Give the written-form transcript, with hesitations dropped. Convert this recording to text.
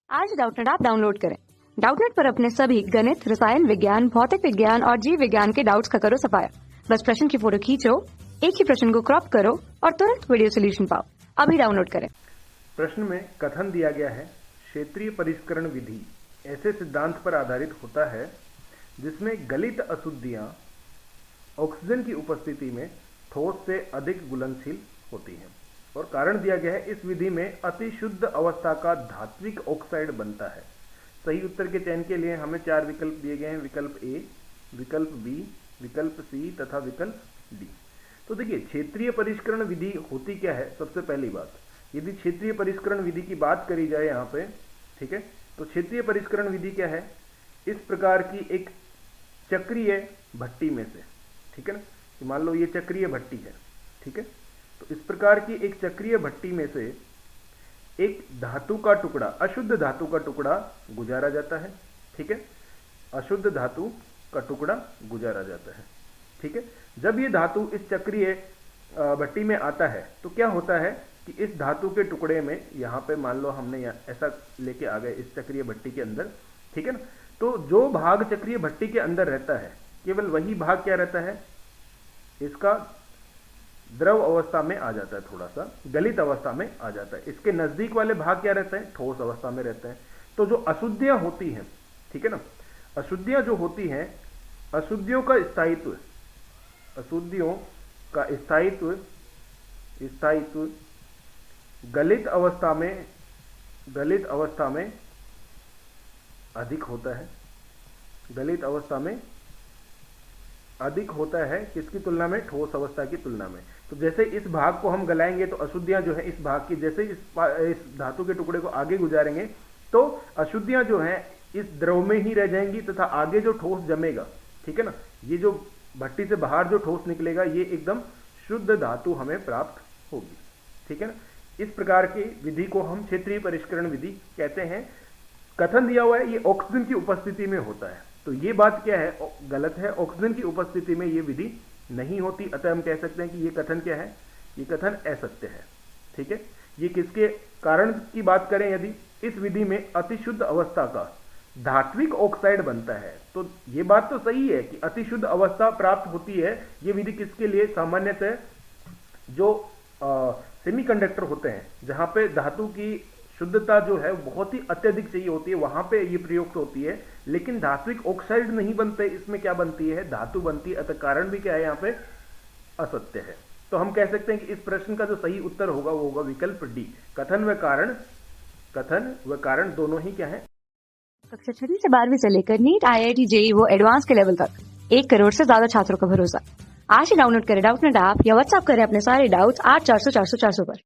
आज Doubtnut app download करें। Doubtnut पर अपने सभी गणित, रसायन विज्ञान, भौतिक विज्ञान और जीव विज्ञान के डाउट्स का करो सफाया। बस प्रश्न की फोटो खींचो, एक ही प्रश्न को क्रॉप करो और तुरंत वीडियो सोल्यूशन पाओ। अभी डाउनलोड करें। प्रश्न में कथन दिया गया है, क्षेत्रीय परिष्करण विधि ऐसे सिद्धांत पर आधारित होता है जिसमें गलित अशुद्धियां ऑक्सीजन की उपस्थिति में ठोस से अधिक घुलनशील होती हैं। और कारण दिया गया है, इस विधि में अति शुद्ध अवस्था का धात्विक ऑक्साइड बनता है। सही उत्तर के चयन के लिए हमें 4 विकल्प दिए गए हैं, विकल्प ए, विकल्प बी, विकल्प सी तथा विकल्प डी। तो देखिए, क्षेत्रीय परिष्करण विधि होती क्या है। सबसे पहली बात, यदि क्षेत्रीय परिष्करण विधि की बात करी जाए यहाँ पे, ठीक है, तो क्षेत्रीय परिष्करण विधि क्या है, इस प्रकार की एक चक्रीय भट्टी में से, ठीक है ना, कि मान लो ये चक्रीय भट्टी है, ठीक है, तो इस प्रकार की एक चक्रीय भट्टी में से एक धातु का टुकड़ा, अशुद्ध धातु का टुकड़ा गुजारा जाता है, ठीक है, अशुद्ध धातु का टुकड़ा गुजारा जाता है, ठीक है। जब ये धातु इस चक्रीय भट्टी में आता है तो क्या होता है कि इस धातु के टुकड़े में, यहाँ पे मान लो हमने ऐसा लेके आ गए इस चक्रीय भट्टी के अंदर, ठीक है ना, तो जो भाग चक्रीय भट्टी के अंदर रहता है केवल वही भाग क्या रहता है, इसका द्रव अवस्था में आ जाता है, थोड़ा सा गलित अवस्था में आ जाता है। इसके नजदीक वाले भाग क्या रहता है, ठोस अवस्था में रहते हैं। तो जो अशुद्धियां होती हैं, ठीक है ना, अशुद्धियां जो होती हैं, अशुद्धियों का स्थायित्व, अशुद्धियों का स्थायित्व गलित अवस्था में अधिक होता है, गलित अवस्था में अधिक होता है किसकी तुलना में, ठोस अवस्था की तुलना में। तो जैसे इस भाग को हम गलाएंगे तो अशुद्धियां जो है इस भाग की, जैसे इस धातु के टुकड़े को आगे गुजारेंगे तो अशुद्धियां जो है इस द्रव में ही रह जाएंगी तथा आगे जो ठोस जमेगा, ठीक है ना, ये जो भट्टी से बाहर जो ठोस निकलेगा ये एकदम शुद्ध धातु हमें प्राप्त होगी, ठीक है ना। इस प्रकार की विधि को हम क्षेत्रीय परिष्करण विधि कहते हैं। कथन दिया हुआ है ये ऑक्सीजन की उपस्थिति में होता है, तो ये बात क्या है, गलत है। ऑक्सीजन की उपस्थिति में ये विधि नहीं होती, अतः हम कह सकते हैं कि ये कथन क्या है, ये कथन असत्य है, ठीक है। ये किसके कारण की बात करें, यदि इस विधि में अतिशुद्ध अवस्था का धात्विक ऑक्साइड बनता है, तो ये बात तो सही है कि अतिशुद्ध अवस्था प्राप्त होती है। ये विधि किसके लिए, सामान्यतः जो सेमीकंडक्टर होते हैं, जहां पे धातु की शुद्धता जो है बहुत ही अत्यधिक चाहिए होती है, वहां पे ये प्रयुक्त होती है। लेकिन धात्विक ऑक्साइड नहीं बनते, इसमें क्या बनती है, धातु बनती है, अतः कारण भी क्या है, यहाँ पे असत्य है। तो हम कह सकते हैं कि इस प्रश्न का जो सही उत्तर होगा वो होगा विकल्प डी, कथन व कारण दोनों ही क्या है। कक्षा 6 से 12वीं से लेकर नीट, IIT, JEE वो एडवांस के लेवल तक 1 करोड़ से ज्यादा छात्रों का भरोसा। आज ही डाउनलोड करें डाउटनेट ऐप या व्हाट्सएप करें अपने सारे डाउट्स 8400 400 400 पर।